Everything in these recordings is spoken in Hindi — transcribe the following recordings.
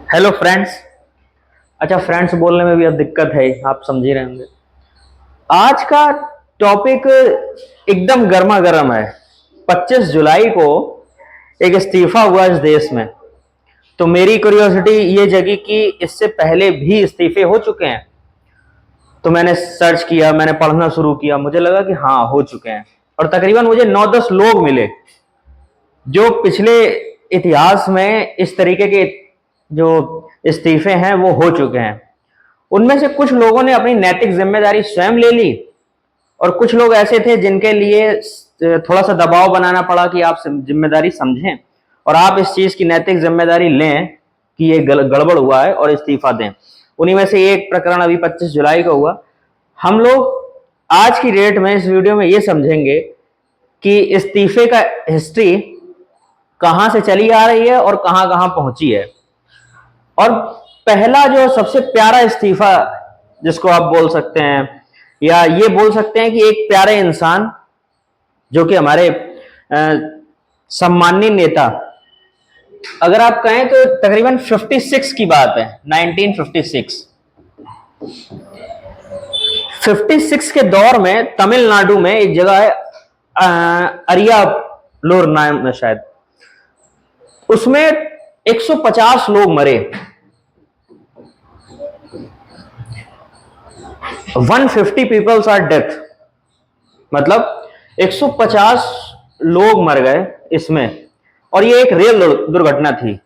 Hello friends. अच्छा, फ्रेंड्स बोलने में भी अब दिक्कत है, आप समझ ही रहे होंगे। आज का टॉपिक एकदम गर्मा गर्म है। 25 जुलाई को एक इस्तीफा हुआ इस देश में। तो मेरी क्यूरियोसिटी ये जगी कि इससे पहले भी इस्तीफे हो चुके हैं। तो मैंने सर्च किया, मैंने पढ़ना शुरू किया, मुझे लगा कि हाँ हो चुके हैं। और तकरीबन मुझे 9-10 लोग मिले जो पिछले इतिहास में इस तरीके के जो इस्तीफे हैं वो हो चुके हैं। उनमें से कुछ लोगों ने अपनी नैतिक जिम्मेदारी स्वयं ले ली और कुछ लोग ऐसे थे जिनके लिए थोड़ा सा दबाव बनाना पड़ा कि आप जिम्मेदारी समझें और आप इस चीज की नैतिक जिम्मेदारी लें कि ये गड़बड़ हुआ है और इस्तीफा दें। उन्हीं में से एक प्रकरण अभी 25 जुलाई का हुआ। हम लोग आज की डेट में इस वीडियो में ये समझेंगे कि इस्तीफे का हिस्ट्री कहां से चली आ रही है और कहां कहां पहुंची है। और पहला जो सबसे प्यारा इस्तीफा जिसको आप बोल सकते हैं या ये बोल सकते हैं कि एक प्यारे इंसान जो कि हमारे सम्माननीय नेता, अगर आप कहें तो तकरीबन 56 की बात है, 1956। 56 के दौर में तमिलनाडु में एक जगह है अरियालोर नाम है शायद, उसमें 150 लोग मरे। 150 पीपल्स आर डेथ, मतलब 150 लोग मर गए इसमें। और ये एक रेल दुर्घटना थी,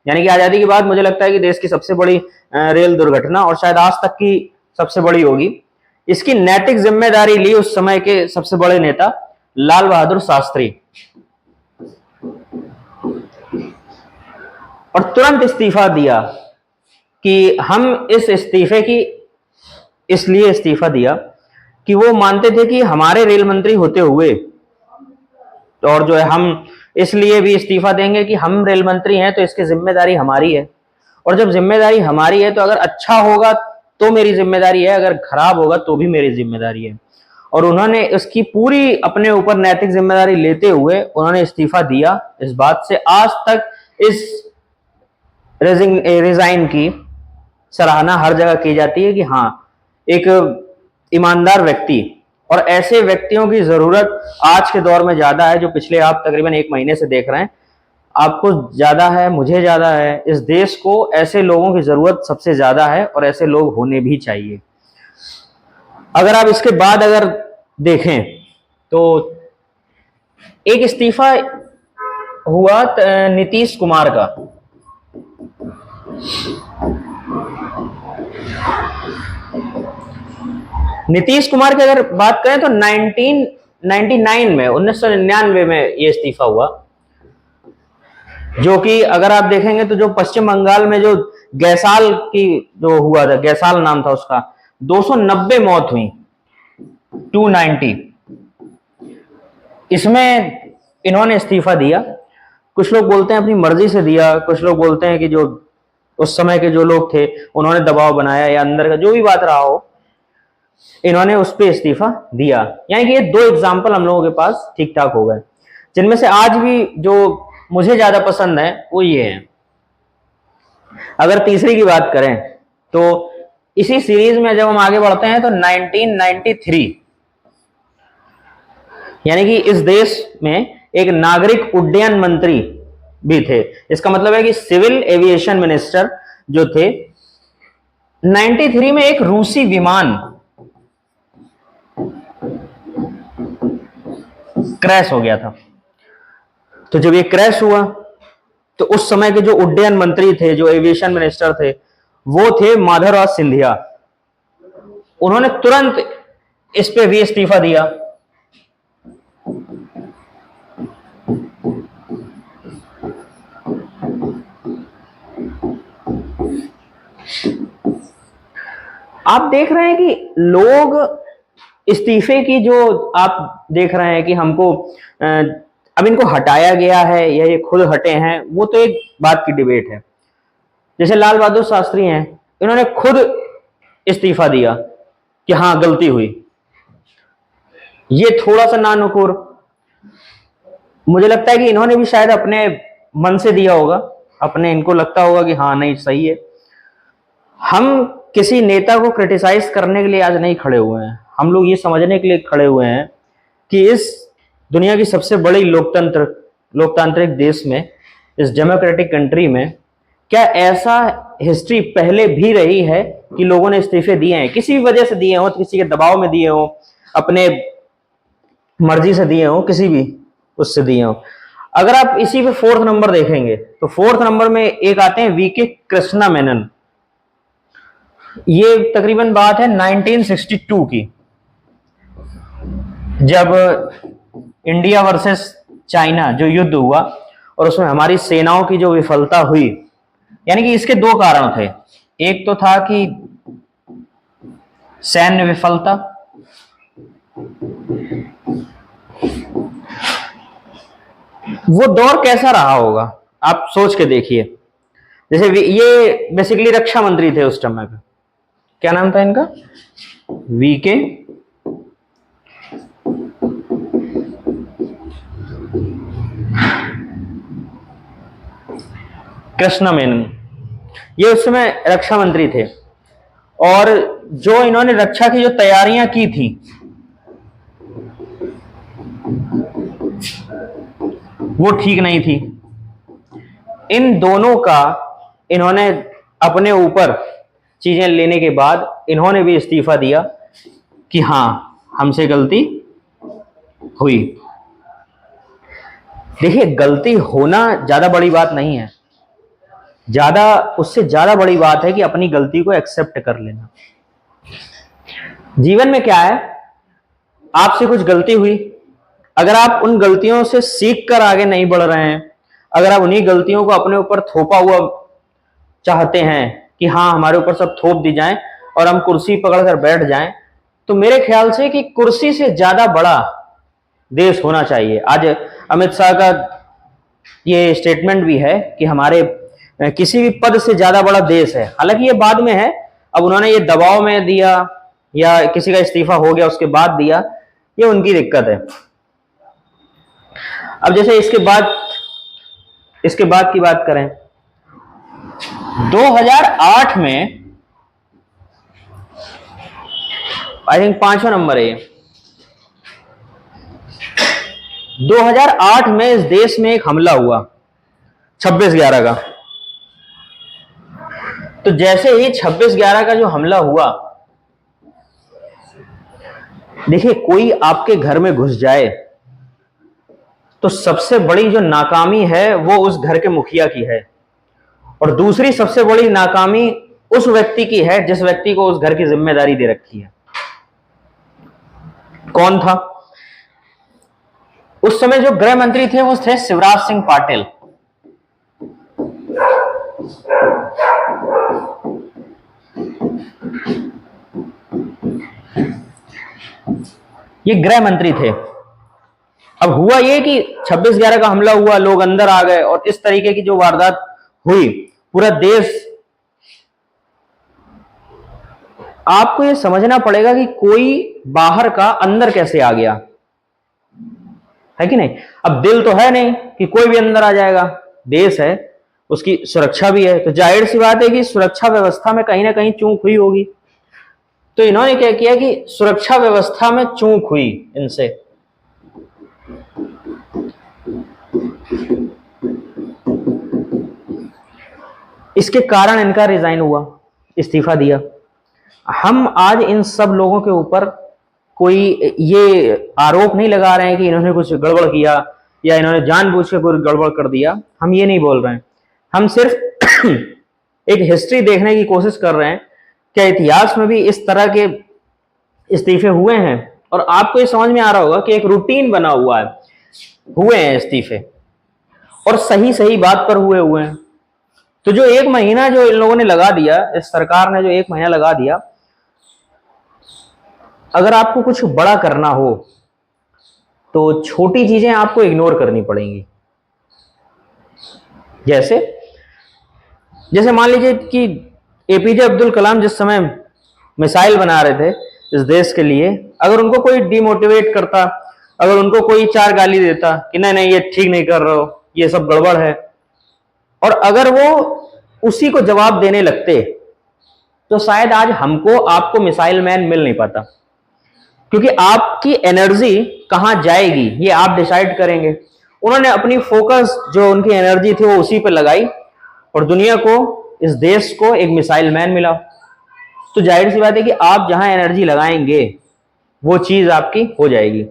यानी कि आजादी के बाद मुझे लगता है कि देश की सबसे बड़ी रेल दुर्घटना और शायद आज तक की सबसे बड़ी होगी। इसकी नैतिक जिम्मेदारी ली उस समय के सबसे बड़े नेता लाल बहादुर शास्त्री, और तुरंत इस्तीफा दिया कि हम इस इस्तीफे की इसलिए इस्तीफा दिया कि वो मानते थे कि हमारे रेल मंत्री होते हुए, और जो है हम इसलिए भी इस्तीफा देंगे कि हम रेल मंत्री हैं तो इसकी जिम्मेदारी हमारी है। और जब जिम्मेदारी हमारी है तो अगर अच्छा होगा तो मेरी जिम्मेदारी है, अगर खराब होगा तो भी मेरी जिम्मेदारी है। और उन्होंने इसकी पूरी अपने ऊपर नैतिक जिम्मेदारी लेते हुए उन्होंने इस्तीफा दिया। इस बात से आज तक इस रिजाइन की सराहना हर जगह की जाती है कि हाँ, एक ईमानदार व्यक्ति, और ऐसे व्यक्तियों की जरूरत आज के दौर में ज्यादा है, जो पिछले आप तकरीबन 1 महीने से देख रहे हैं। आपको ज्यादा है, मुझे ज्यादा है, इस देश को ऐसे लोगों की जरूरत सबसे ज्यादा है और ऐसे लोग होने भी चाहिए। अगर आप इसके बाद अगर देखें तो एक इस्तीफा हुआ नीतीश कुमार का। नीतीश कुमार की अगर बात करें तो 1999 में ये इस्तीफा हुआ, जो कि अगर आप देखेंगे तो जो पश्चिम बंगाल में जो गैसाल की जो हुआ था, गैसाल नाम था उसका, 290 मौत हुई, 290। इसमें इन्होंने इस्तीफा दिया। कुछ लोग बोलते हैं अपनी मर्जी से दिया, कुछ लोग बोलते हैं कि जो उस समय के जो लोग थे उन्होंने दबाव बनाया, या अंदर का जो भी बात रहा हो, इन्होंने उस पर इस्तीफा दिया। यानी कि ये 2 एग्जाम्पल हम लोगों के पास ठीक ठाक हो गए, जिनमें से आज भी जो मुझे ज्यादा पसंद है वो ये है। अगर तीसरी की बात करें तो इसी सीरीज में जब हम आगे बढ़ते हैं तो 1993, यानी कि इस देश में एक नागरिक उड्डयन मंत्री भी थे। इसका मतलब है कि सिविल एविएशन मिनिस्टर जो थे, 93 में एक रूसी विमान क्रैश हो गया था। तो जब ये क्रैश हुआ तो उस समय के जो उड्डयन मंत्री थे, जो एविएशन मिनिस्टर थे, वो थे माधवराज सिंधिया। उन्होंने तुरंत इस पे भी इस्तीफा दिया। आप देख रहे हैं कि लोग इस्तीफे की जो आप देख रहे हैं कि हमको अब इनको हटाया गया है या ये खुद हटे हैं, वो तो एक बात की डिबेट है। जैसे लाल बहादुर शास्त्री हैं, इन्होंने खुद इस्तीफा दिया कि हाँ गलती हुई। ये थोड़ा सा नानुकुर, मुझे लगता है कि इन्होंने भी शायद अपने मन से दिया होगा, अपने इनको लगता होगा कि हाँ नहीं सही है। हम किसी नेता को क्रिटिसाइज करने के लिए आज नहीं खड़े हुए हैं, हम लोग ये समझने के लिए खड़े हुए हैं कि इस दुनिया की सबसे बड़ी लोकतांत्रिक देश में, इस डेमोक्रेटिक कंट्री में, क्या ऐसा हिस्ट्री पहले भी रही है कि लोगों ने इस्तीफे दिए हैं, किसी भी वजह से दिए हो, किसी के दबाव में दिए हो, अपने मर्जी से दिए हो, किसी भी उससे दिए हो। अगर आप इसी पे 4th नंबर देखेंगे तो 4th नंबर में एक आते हैं वीके कृष्णा मेनन। ये तकरीबन बात है 1962 की, जब इंडिया वर्सेस चाइना जो युद्ध हुआ और उसमें हमारी सेनाओं की जो विफलता हुई। यानी कि इसके दो कारण थे, एक तो था कि सैन्य विफलता, वो दौर कैसा रहा होगा आप सोच के देखिए। जैसे ये बेसिकली रक्षा मंत्री थे उस समय पे, क्या नाम था इनका, वीके कृष्णा मेनन। ये उस समय रक्षा मंत्री थे और जो इन्होंने रक्षा की जो तैयारियां की थी वो ठीक नहीं थी। इन दोनों का इन्होंने अपने ऊपर चीजें लेने के बाद इन्होंने भी इस्तीफा दिया कि हां हमसे गलती हुई। देखिए गलती होना ज्यादा बड़ी बात नहीं है, उससे ज्यादा बड़ी बात है कि अपनी गलती को एक्सेप्ट कर लेना। जीवन में क्या है, आपसे कुछ गलती हुई, अगर आप उन गलतियों से सीख कर आगे नहीं बढ़ रहे हैं, अगर आप उन्हीं गलतियों को अपने ऊपर थोपा हुआ चाहते हैं कि हाँ हमारे ऊपर सब थोप दी जाए और हम कुर्सी पकड़कर बैठ जाएं, तो मेरे ख्याल से कि कुर्सी से ज्यादा बड़ा देश होना चाहिए। आज अमित शाह का ये स्टेटमेंट भी है कि हमारे किसी भी पद से ज्यादा बड़ा देश है। हालांकि ये बाद में है, अब उन्होंने ये दबाव में दिया या किसी का इस्तीफा हो गया उसके बाद दिया, ये उनकी दिक्कत है। अब जैसे इसके बाद की बात करें, 2008 में आई थिंक 5वां नंबर है ये, 2008 में इस देश में एक हमला हुआ 26/11 का। तो जैसे ही 26/11 का जो हमला हुआ, देखिए कोई आपके घर में घुस जाए तो सबसे बड़ी जो नाकामी है वो उस घर के मुखिया की है, और दूसरी सबसे बड़ी नाकामी उस व्यक्ति की है जिस व्यक्ति को उस घर की जिम्मेदारी दे रखी है। कौन था उस समय जो गृह मंत्री थे? वो थे शिवराज सिंह पाटिल। ये गृह मंत्री थे। अब हुआ ये कि 26/11 का हमला हुआ, लोग अंदर आ गए और इस तरीके की जो वारदात हुई, पूरा देश, आपको ये समझना पड़ेगा कि कोई बाहर का अंदर कैसे आ गया, है कि नहीं। अब दिल तो है नहीं कि कोई भी अंदर आ जाएगा, देश है उसकी सुरक्षा भी है, तो जाहिर सी बात है कि सुरक्षा व्यवस्था में कहीं ना कहीं चूक हुई होगी। तो इन्होंने क्या किया कि सुरक्षा व्यवस्था में चूक हुई इनसे, इसके कारण इनका रिजाइन हुआ, इस्तीफा दिया। हम आज इन सब लोगों के ऊपर कोई ये आरोप नहीं लगा रहे हैं कि इन्होंने कुछ गड़बड़ किया या इन्होंने जानबूझ के कुछ गड़बड़ कर दिया, हम ये नहीं बोल रहे हैं। हम सिर्फ एक हिस्ट्री देखने की कोशिश कर रहे हैं, क्या इतिहास में भी इस तरह के इस्तीफे हुए हैं, और आपको ये समझ में आ रहा होगा कि एक रूटीन बना हुआ है, हुए हैं इस्तीफे और सही सही बात पर हुए हैं। तो जो 1 महीना जो इन लोगों ने लगा दिया, इस सरकार ने जो 1 महीना लगा दिया, अगर आपको कुछ बड़ा करना हो तो छोटी चीजें आपको इग्नोर करनी पड़ेंगी। जैसे मान लीजिए कि एपीजे अब्दुल कलाम जिस समय मिसाइल बना रहे थे इस देश के लिए, अगर उनको कोई डिमोटिवेट करता, अगर उनको कोई 4 गाली देता कि नहीं नहीं ये ठीक नहीं कर रहे हो, ये सब गड़बड़ है, और अगर वो उसी को जवाब देने लगते तो शायद आज हमको आपको मिसाइल मैन मिल नहीं पाता, क्योंकि आपकी एनर्जी कहां जाएगी ये आप डिसाइड करेंगे। उन्होंने अपनी फोकस जो उनकी एनर्जी थी वो उसी पर लगाई और दुनिया को, इस देश को एक मिसाइल मैन मिला। तो जाहिर सी बात है कि आप जहां एनर्जी लगाएंगे वो चीज आपकी हो जाएगी।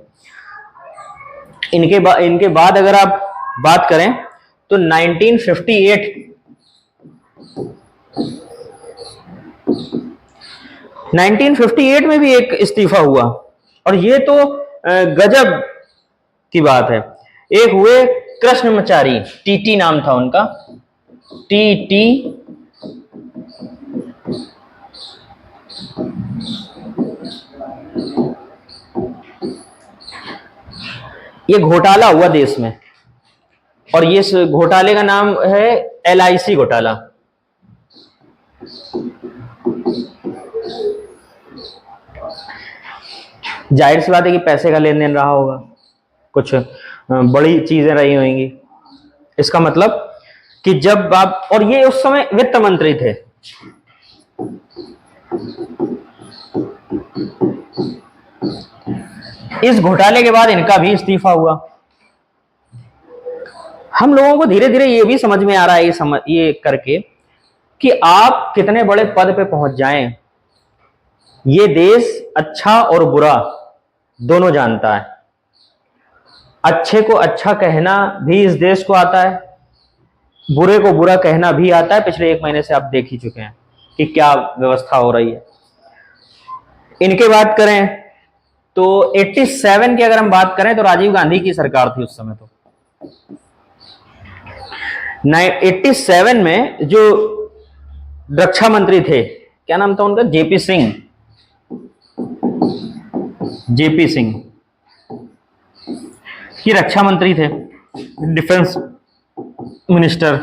इनके बाद अगर आप बात करें तो 1958 में भी एक इस्तीफा हुआ, और ये तो गजब की बात है। एक हुए कृष्णमाचारी, टीटी नाम था उनका, टीटी, ये घोटाला हुआ देश में, और ये घोटाले का नाम है LIC घोटाला। जाहिर सी बात है कि पैसे का लेन देन रहा होगा, कुछ बड़ी चीजें रही होंगी। इसका मतलब कि जब आप, और ये उस समय वित्त मंत्री थे, इस घोटाले के बाद इनका भी इस्तीफा हुआ। हम लोगों को धीरे धीरे ये भी समझ में आ रहा है ये करके कि आप कितने बड़े पद पे पहुंच जाएं, ये देश अच्छा और बुरा दोनों जानता है। अच्छे को अच्छा कहना भी इस देश को आता है, बुरे को बुरा कहना भी आता है। पिछले 1 महीने से आप देख ही चुके हैं कि क्या व्यवस्था हो रही है। इनके बात करें तो 87 की अगर हम बात करें तो राजीव गांधी की सरकार थी उस समय। तो 87 में जो रक्षा मंत्री थे, क्या नाम था उनका, जेपी सिंह, ये रक्षा मंत्री थे, डिफेंस मिनिस्टर।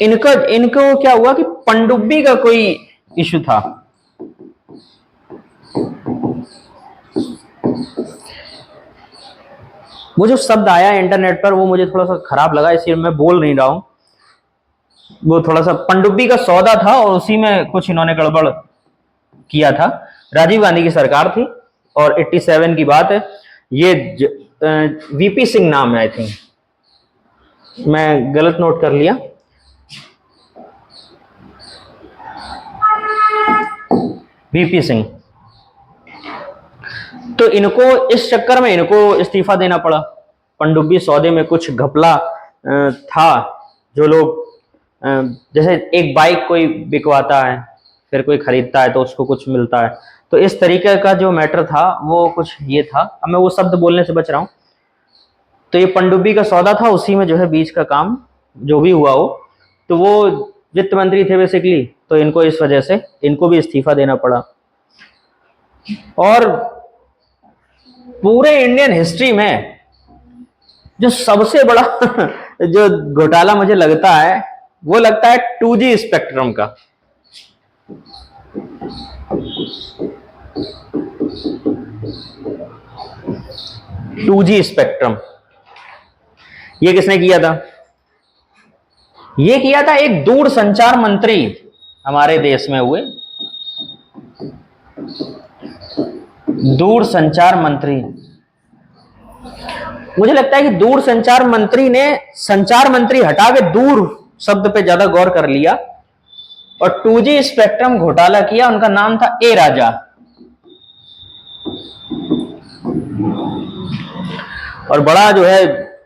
इनको क्या हुआ कि पनडुब्बी का कोई इशू था, वो जो शब्द आया इंटरनेट पर वो मुझे थोड़ा सा खराब लगा, इसलिए मैं बोल नहीं रहा हूं। वो थोड़ा सा पनडुब्बी का सौदा था और उसी में कुछ इन्होंने गड़बड़ किया था। राजीव गांधी की सरकार थी और 87 की बात है। ये VP सिंह नाम है, आई थिंक, मैं गलत नोट कर लिया। VP सिंह, तो इनको इस चक्कर में इनको इस्तीफा देना पड़ा। पनडुब्बी सौदे में कुछ घपला था। जो लोग जैसे एक बाइक कोई बिकवाता है, फिर कोई खरीदता है तो उसको कुछ मिलता है, तो इस तरीके का जो मैटर था वो कुछ ये था। अब मैं वो शब्द बोलने से बच रहा हूं। तो ये पनडुब्बी का सौदा था, उसी में जो है बीच का काम जो भी हुआ हो, तो वो वित्त मंत्री थे बेसिकली, तो इनको इस वजह से इनको भी इस्तीफा देना पड़ा। और पूरे इंडियन हिस्ट्री में जो सबसे बड़ा जो घोटाला मुझे लगता है वो लगता है 2G स्पेक्ट्रम का। टू जी स्पेक्ट्रम, ये किसने किया था? ये किया था एक दूरसंचार मंत्री हमारे देश में हुए, दूरसंचार मंत्री। मुझे लगता है कि दूरसंचार मंत्री ने संचार मंत्री हटा के दूर शब्द पे ज्यादा गौर कर लिया और 2G स्पेक्ट्रम घोटाला किया। उनका नाम था ए राजा। और बड़ा जो है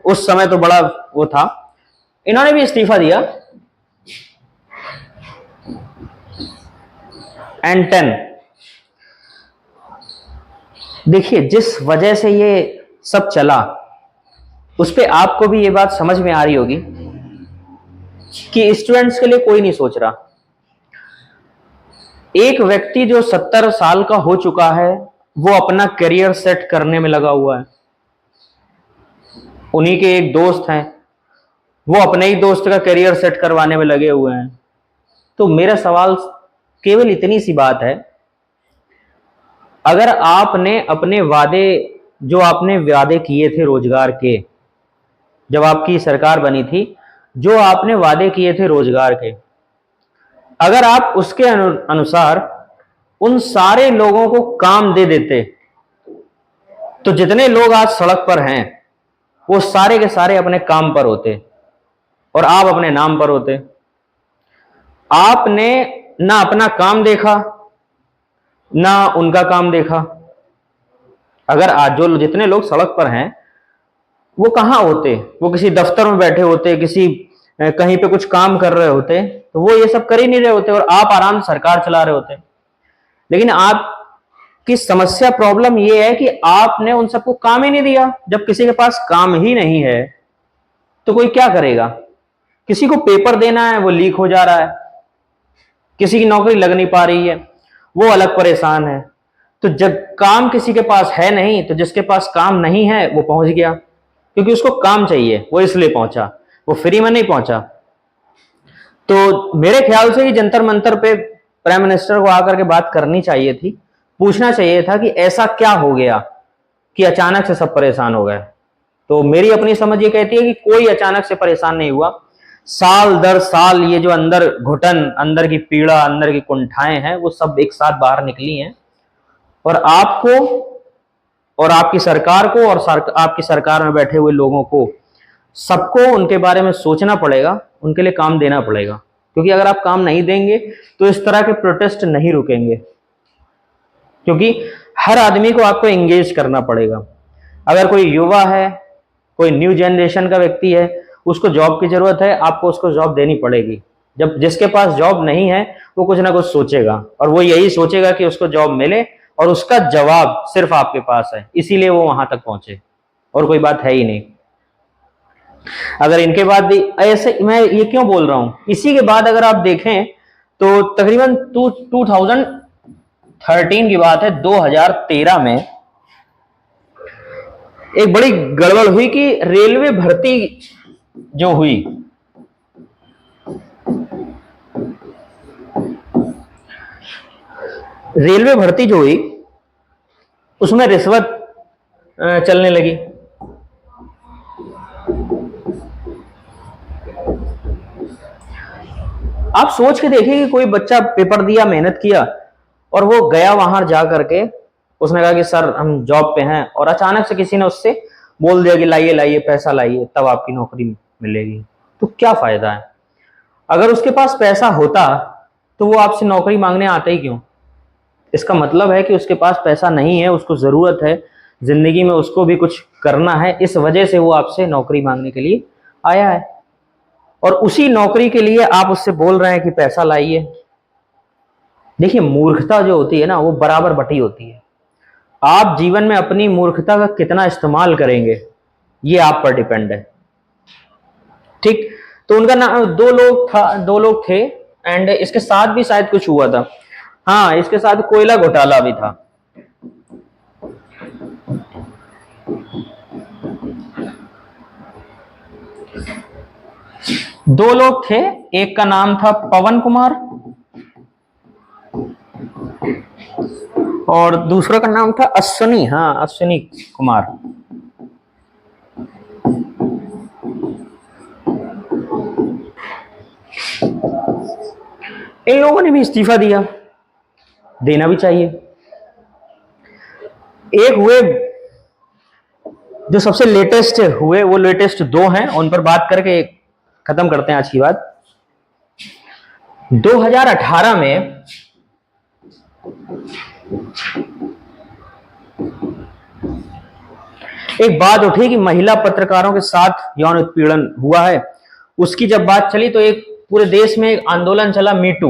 उस समय तो बड़ा वो था, इन्होंने भी इस्तीफा दिया। N10, देखिए जिस वजह से ये सब चला उस पे आपको भी ये बात समझ में आ रही होगी कि स्टूडेंट्स के लिए कोई नहीं सोच रहा। एक व्यक्ति जो 70 साल का हो चुका है वो अपना करियर सेट करने में लगा हुआ है। उन्हीं के एक दोस्त हैं, वो अपने ही दोस्त का करियर सेट करवाने में लगे हुए हैं। तो मेरा सवाल केवल इतनी सी बात है, अगर आपने अपने वादे जो आपने वादे किए थे रोजगार के, जब आपकी सरकार बनी थी, जो आपने वादे किए थे रोजगार के, अगर आप उसके अनुसार उन सारे लोगों को काम दे देते, तो जितने लोग आज सड़क पर हैं वो सारे के सारे अपने काम पर होते और आप अपने नाम पर होते। आपने ना अपना काम देखा ना उनका काम देखा। अगर आज जो जितने लोग सड़क पर हैं वो कहां होते, वो किसी दफ्तर में बैठे होते, किसी कहीं पे कुछ काम कर रहे होते, तो वो ये सब कर ही नहीं रहे होते और आप आराम से सरकार चला रहे होते। लेकिन आपकी समस्या, प्रॉब्लम ये है कि आपने उन सबको काम ही नहीं दिया। जब किसी के पास काम ही नहीं है तो कोई क्या करेगा? किसी को पेपर देना है, वो लीक हो जा रहा है, किसी की नौकरी लग नहीं पा रही है, वो अलग परेशान है। तो जब काम किसी के पास है नहीं, तो जिसके पास काम नहीं है वो पहुंच गया, क्योंकि उसको काम चाहिए, वो इसलिए पहुंचा, वो फ्री में नहीं पहुंचा। तो मेरे ख्याल से ही जंतर मंतर पे प्राइम मिनिस्टर को आकर के बात करनी चाहिए थी, पूछना चाहिए था कि ऐसा क्या हो गया कि अचानक से सब परेशान हो गए। तो मेरी अपनी समझ ये कहती है कि कोई अचानक से परेशान नहीं हुआ। साल दर साल ये जो अंदर घुटन, अंदर की पीड़ा, अंदर की कुंठाएं हैं, वो सब एक साथ बाहर निकली हैं। और आपको और आपकी सरकार को और आपकी सरकार में बैठे हुए लोगों को, सबको उनके बारे में सोचना पड़ेगा, उनके लिए काम देना पड़ेगा। क्योंकि अगर आप काम नहीं देंगे तो इस तरह के प्रोटेस्ट नहीं रुकेंगे, क्योंकि हर आदमी को आपको एंगेज करना पड़ेगा। अगर कोई युवा है, कोई न्यू जनरेशन का व्यक्ति है, उसको जॉब की जरूरत है, आपको उसको जॉब देनी पड़ेगी। जब जिसके पास जॉब नहीं है वो कुछ ना कुछ सोचेगा, और वो यही सोचेगा कि उसको जॉब मिले, और उसका जवाब सिर्फ आपके पास है, इसीलिए वो वहां तक पहुंचे, और कोई बात है ही नहीं। अगर इनके बाद भी ऐसे, मैं ये क्यों बोल रहा हूं, इसी के बाद अगर आप देखें तो तकरीबन 2013 की बात है, 2013 में एक बड़ी गड़बड़ हुई कि रेलवे भर्ती जो हुई, रेलवे भर्ती जो हुई उसमें रिश्वत चलने लगी। आप सोच के देखिए कि कोई बच्चा पेपर दिया, मेहनत किया, और वो गया वहां जा करके, उसने कहा कि सर हम जॉब पे हैं, और अचानक से किसी ने उससे बोल दिया कि लाइए लाइए पैसा लाइए तब आपकी नौकरी मिलेगी। तो क्या फायदा है? अगर उसके पास पैसा होता तो वो आपसे नौकरी मांगने आता ही क्यों? इसका मतलब है कि उसके पास पैसा नहीं है, उसको जरूरत है, जिंदगी में उसको भी कुछ करना है, इस वजह से वो आपसे नौकरी मांगने के लिए आया है। और उसी नौकरी के लिए आप उससे बोल रहे हैं कि पैसा लाइए। देखिए, मूर्खता जो होती है ना, वो बराबर बटी होती है। आप जीवन में अपनी मूर्खता का कितना इस्तेमाल करेंगे, ये आप पर डिपेंड है। ठीक, तो उनका नाम, दो लोग थे, एंड इसके साथ भी शायद कुछ हुआ था। हाँ, इसके साथ कोयला घोटाला भी था। दो लोग थे, एक का नाम था पवन कुमार और दूसरे का नाम था अश्विनी। हाँ, अश्विनी कुमार। इन लोगों ने भी इस्तीफा दिया, देना भी चाहिए। एक हुए, जो सबसे लेटेस्ट हुए, वो लेटेस्ट दो हैं, उन पर बात करके खत्म करते हैं आज की बात। 2018 में एक बात उठी कि महिला पत्रकारों के साथ यौन उत्पीड़न हुआ है। उसकी जब बात चली तो एक पूरे देश में एक आंदोलन चला, मीटू।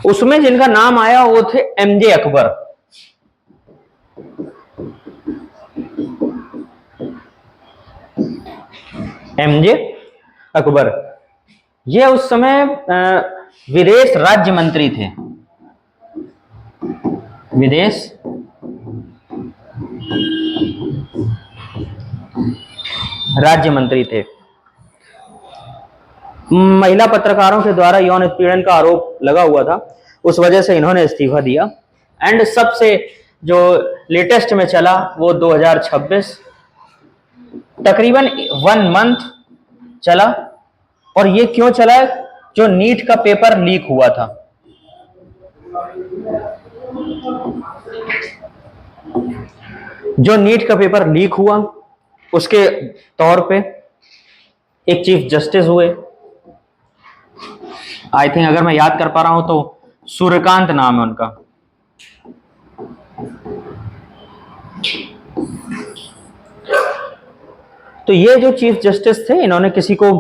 उसमें जिनका नाम आया वो थे एमजे अकबर। एमजे अकबर ये उस समय विदेश राज्य मंत्री थे, विदेश राज्य मंत्री थे। महिला पत्रकारों के द्वारा यौन उत्पीड़न का आरोप लगा हुआ था, उस वजह से इन्होंने इस्तीफा दिया। एंड सबसे जो लेटेस्ट में चला वो 2026 तकरीबन 1 मंथ चला। और ये क्यों चला? जो नीट का पेपर लीक हुआ था। जो नीट का पेपर लीक हुआ उसके तौर पे एक चीफ जस्टिस हुए, आई थिंक अगर मैं याद कर पा रहा हूं तो सूर्यकांत नाम है उनका। तो ये जो चीफ जस्टिस थे, इन्होंने किसी को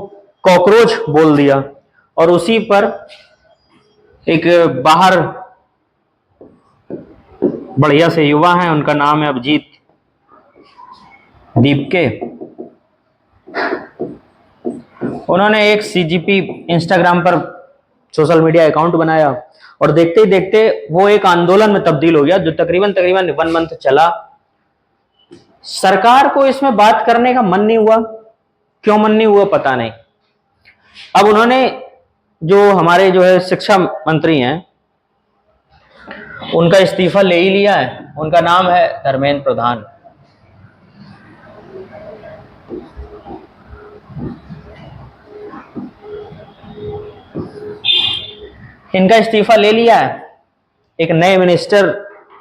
कॉकरोच बोल दिया और उसी पर एक बाहर बढ़िया से युवा हैं, उनका नाम है अभिजीत दीपके। उन्होंने एक सीजीपी इंस्टाग्राम पर सोशल मीडिया अकाउंट बनाया और देखते ही देखते वो एक आंदोलन में तब्दील हो गया, जो तकरीबन 1 मंथ चला। सरकार को इसमें बात करने का मन नहीं हुआ, क्यों मन नहीं हुआ पता नहीं। अब उन्होंने जो हमारे जो है शिक्षा मंत्री हैं, उनका इस्तीफा ले ही लिया है। उनका नाम है धर्मेंद्र प्रधान। इनका इस्तीफा ले लिया है। एक नए मिनिस्टर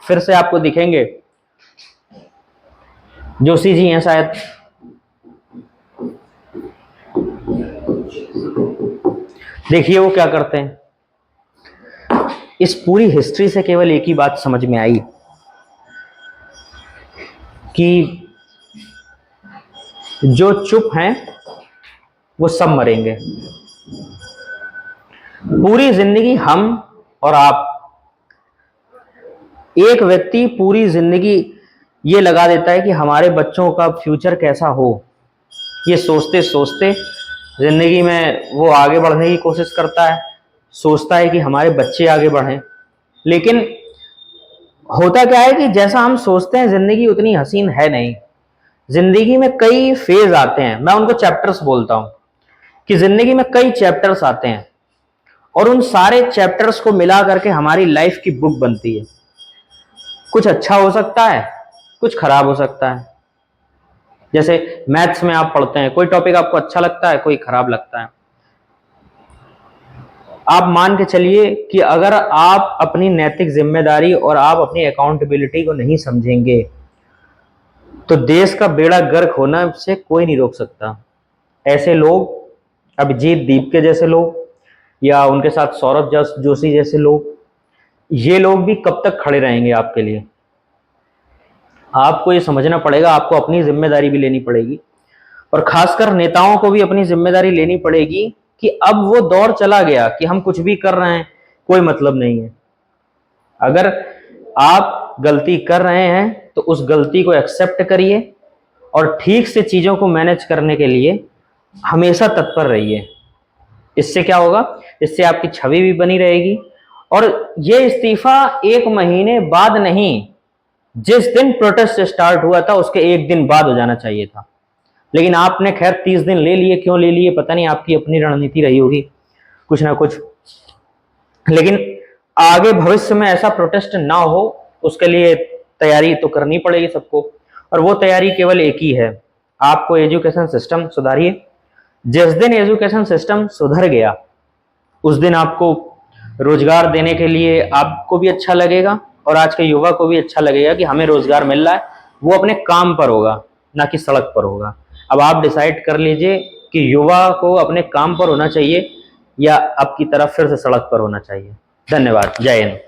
फिर से आपको दिखेंगे, जोशी जी हैं शायद। देखिए वो क्या करते हैं। इस पूरी हिस्ट्री से केवल एक ही बात समझ में आई कि जो चुप हैं वो सब मरेंगे। पूरी जिंदगी हम और आप, एक व्यक्ति पूरी जिंदगी ये लगा देता है कि हमारे बच्चों का फ्यूचर कैसा हो, ये सोचते सोचते जिंदगी में वो आगे बढ़ने की कोशिश करता है, सोचता है कि हमारे बच्चे आगे बढ़ें। लेकिन होता क्या है कि जैसा हम सोचते हैं जिंदगी उतनी हसीन है नहीं। जिंदगी में कई फेज आते हैं, मैं उनको चैप्टर्स बोलता हूं कि जिंदगी में कई चैप्टर्स आते हैं और उन सारे चैप्टर्स को मिला करके हमारी लाइफ की बुक बनती है। कुछ अच्छा हो सकता है, कुछ खराब हो सकता है। जैसे मैथ्स में आप पढ़ते हैं, कोई टॉपिक आपको अच्छा लगता है, कोई खराब लगता है। आप मान के चलिए कि अगर आप अपनी नैतिक जिम्मेदारी और आप अपनी अकाउंटेबिलिटी को नहीं समझेंगे तो देश का बेड़ा गर्क होना से कोई नहीं रोक सकता। ऐसे लोग, अभिजीत दीपके जैसे लोग या उनके साथ सौरभ जोशी जैसे लोग, ये लोग भी कब तक खड़े रहेंगे आपके लिए? आपको ये समझना पड़ेगा, आपको अपनी जिम्मेदारी भी लेनी पड़ेगी और खासकर नेताओं को भी अपनी जिम्मेदारी लेनी पड़ेगी कि अब वो दौर चला गया कि हम कुछ भी कर रहे हैं, कोई मतलब नहीं है। अगर आप गलती कर रहे हैं तो उस गलती को एक्सेप्ट करिए और ठीक से चीजों को मैनेज करने के लिए हमेशा तत्पर रहिए। इससे क्या होगा? इससे आपकी छवि भी बनी रहेगी। और ये इस्तीफा 1 महीने बाद नहीं, जिस दिन प्रोटेस्ट स्टार्ट हुआ था उसके 1 दिन बाद हो जाना चाहिए था। लेकिन आपने खैर 30 दिन ले लिए, क्यों ले लिए पता नहीं, आपकी अपनी रणनीति रही होगी कुछ ना कुछ। लेकिन आगे भविष्य में ऐसा प्रोटेस्ट ना हो उसके लिए तैयारी तो करनी पड़ेगी सबको, और वो तैयारी केवल एक ही है, आपको एजुकेशन सिस्टम सुधारिए। जिस दिन एजुकेशन सिस्टम सुधर गया उस दिन आपको रोजगार देने के लिए आपको भी अच्छा लगेगा और आज के युवा को भी अच्छा लगेगा कि हमें रोजगार मिल रहा है, वो अपने काम पर होगा ना कि सड़क पर होगा। अब आप डिसाइड कर लीजिए कि युवा को अपने काम पर होना चाहिए या आपकी तरफ फिर से सड़क पर होना चाहिए। धन्यवाद। जय हिंद।